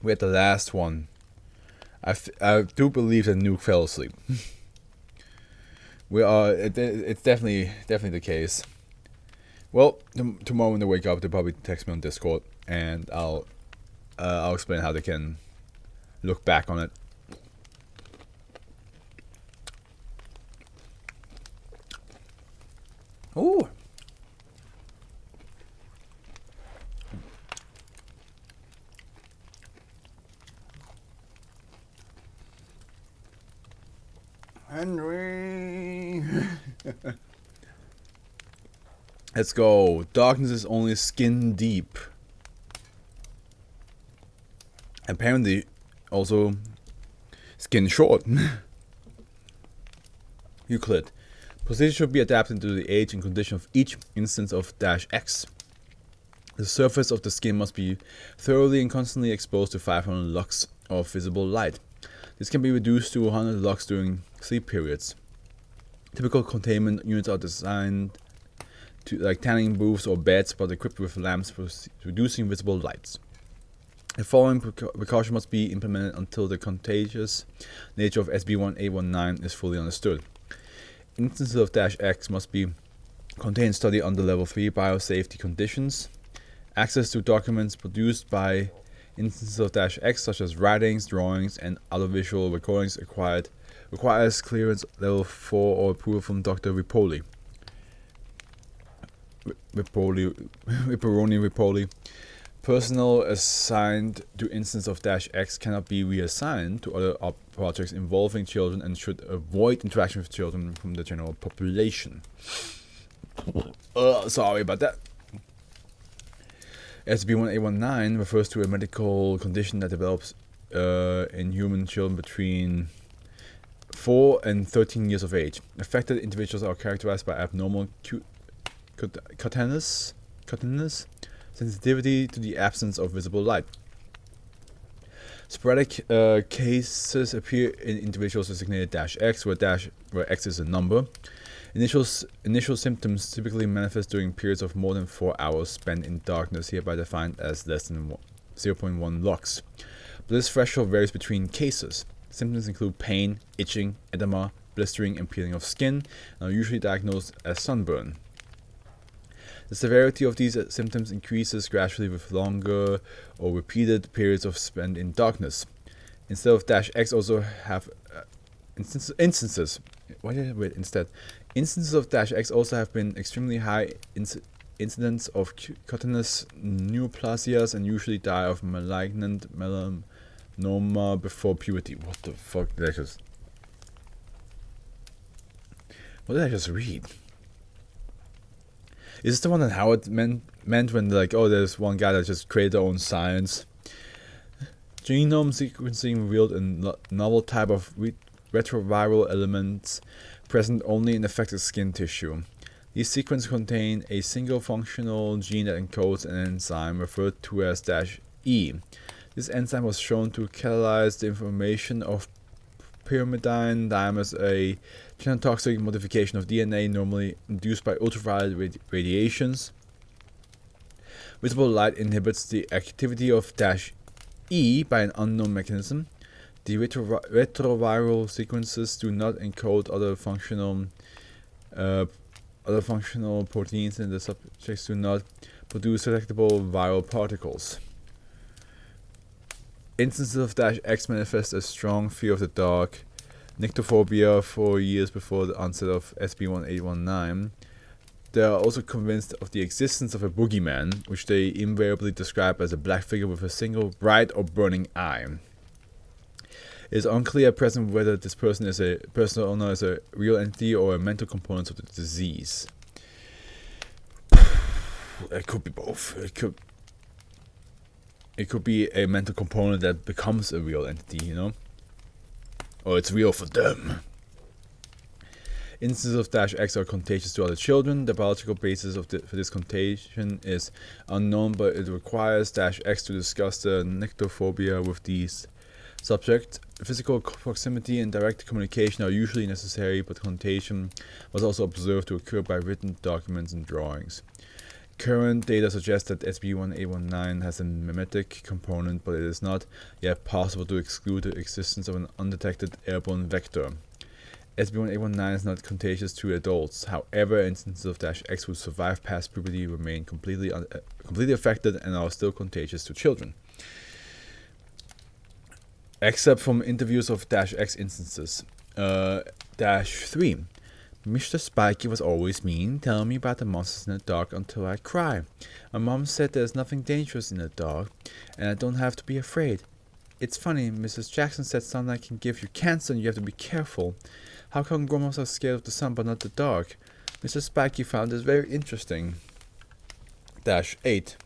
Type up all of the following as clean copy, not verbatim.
We had the last one. I do believe that Nuke fell asleep. It's definitely the case. Well, tomorrow when they wake up, they'll probably text me on Discord, and I'll explain how they can look back on it. Ooh. Henry. Let's go. Darkness is only skin deep. Apparently, also skin short. Euclid. Procedure should be adapted to the age and condition of each instance of -X. The surface of the skin must be thoroughly and constantly exposed to 500 lux of visible light. This can be reduced to 100 lux during sleep periods. Typical containment units are designed to like tanning booths or beds, but equipped with lamps for reducing visible lights. The following precaution must be implemented until the contagious nature of SB-1819 is fully understood. Instances of -X must be contained study under level 3 biosafety conditions. Access to documents produced by instances of -X, such as writings, drawings, and other visual recordings requires clearance level 4 or approval from Dr. Ripoli. Personnel assigned to instance of -X cannot be reassigned to other projects involving children and should avoid interaction with children from the general population. Sorry about that. SB-1819 refers to a medical condition that develops in human children between 4 and 13 years of age. Affected individuals are characterized by abnormal cutaneous sensitivity to the absence of visible light. Sporadic cases appear in individuals designated -X, where X is a number. Initial symptoms typically manifest during periods of more than 4 hours spent in darkness, hereby defined as less than 0.1 lux. But this threshold varies between cases. Symptoms include pain, itching, edema, blistering, and peeling of skin, and are usually diagnosed as sunburn. The severity of these symptoms increases gradually with longer or repeated periods of spent in darkness. Instead of -X, also have instances. Why did I wait instead? Instances of -X also have been extremely high incidence of cutaneous neoplasias and usually die of malignant melanoma before puberty. What the fuck did I just read? Is this the one that Howard meant when like, oh, there's one guy that just created their own science? Genome sequencing revealed a novel type of retroviral elements present only in affected skin tissue. These sequences contain a single functional gene that encodes an enzyme referred to as -E. This enzyme was shown to catalyze the formation of pyrimidine dimers, a genotoxic modification of DNA normally induced by ultraviolet radiations. Visible light inhibits the activity of -E by an unknown mechanism. The retroviral sequences do not encode other functional proteins, and the subjects do not produce detectable viral particles. Instances of -X manifest a strong fear of the dark, nyctophobia for years before the onset of SB-1819. They are also convinced of the existence of a boogeyman, which they invariably describe as a black figure with a single bright or burning eye. It is unclear at present whether this person is a real entity or a mental component of the disease. It could be both. It could be a mental component that becomes a real entity, you know? Or it's real for them. Instances of -X are contagious to other children. The biological basis for this contagion is unknown, but it requires -X to discuss the nyctophobia with these subjects. Physical proximity and direct communication are usually necessary, but contagion was also observed to occur by written documents and drawings. Current data suggests that SCP-1819 has a mimetic component, but it is not yet possible to exclude the existence of an undetected airborne vector. SCP-1819 is not contagious to adults. However, instances of -X who survive past puberty remain completely affected and are still contagious to children. Except from interviews of -X instances. -3. Mr. Spiky was always mean, telling me about the monsters in the dark until I cry. My mom said there's nothing dangerous in the dark, and I don't have to be afraid. It's funny, Mrs. Jackson said sunlight can give you cancer and you have to be careful. How come grown-ups are scared of the sun but not the dark? Mr. Spiky found this very interesting. -8.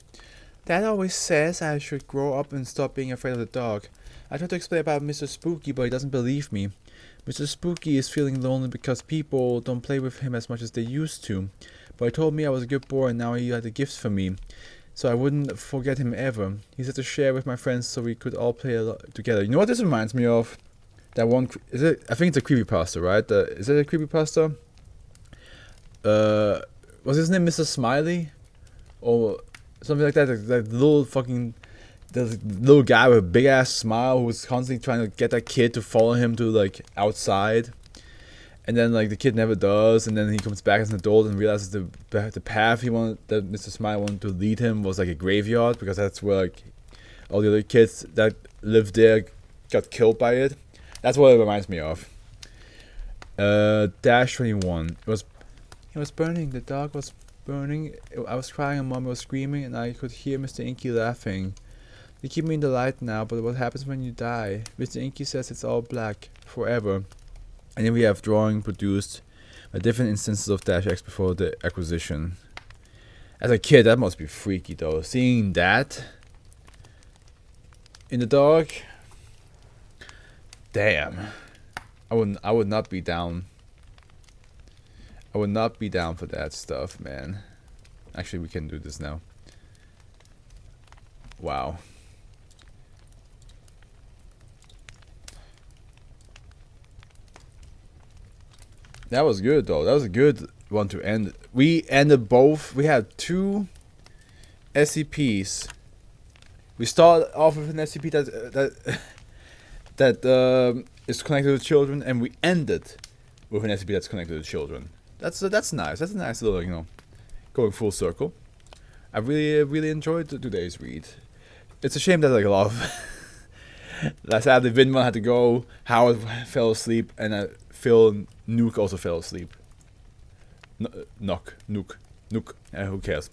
Dad always says I should grow up and stop being afraid of the dark. I try to explain about Mr. Spooky, but he doesn't believe me. Mr. Spooky is feeling lonely because people don't play with him as much as they used to. But he told me I was a good boy and now he had a gift for me. So I wouldn't forget him ever. He said to share with my friends so we could all play together. You know what this reminds me of? That one, is it? I think it's a creepypasta, right? Is it a creepypasta? Was his name Mr. Smiley? Or something like that? That little fucking... The little guy with a big ass smile who was constantly trying to get that kid to follow him to like outside, and then like the kid never does, and then he comes back as an adult and realizes the path that Mr. Smile wanted to lead him was like a graveyard, because that's where like all the other kids that lived there got killed by it. That's what it reminds me of. -21. It was burning. The dog was burning. I was crying and Mom was screaming, and I could hear Mr. Inky laughing. They keep me in the light now, but what happens when you die? Mr. Inky says it's all black, forever. And then we have drawing produced by different instances of -X before the acquisition. As a kid, that must be freaky though. Seeing that in the dark, damn. I would not be down. I would not be down for that stuff, man. Actually, we can do this now. Wow. That was good though. That was a good one to end. We ended both. We had 2 SCPs. We started off with an SCP that is connected to children, and we ended with an SCP that's connected to children. That's nice. That's a nice little, you know, going full circle. I really enjoyed today's read. It's a shame that like a lot of sadly Vinman had to go, Howard fell asleep, and Phil Nuke also fell asleep. Nuke. Who cares?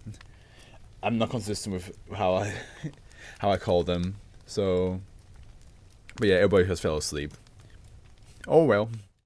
I'm not consistent with how I call them. So, but yeah, everybody just fell asleep. Oh well.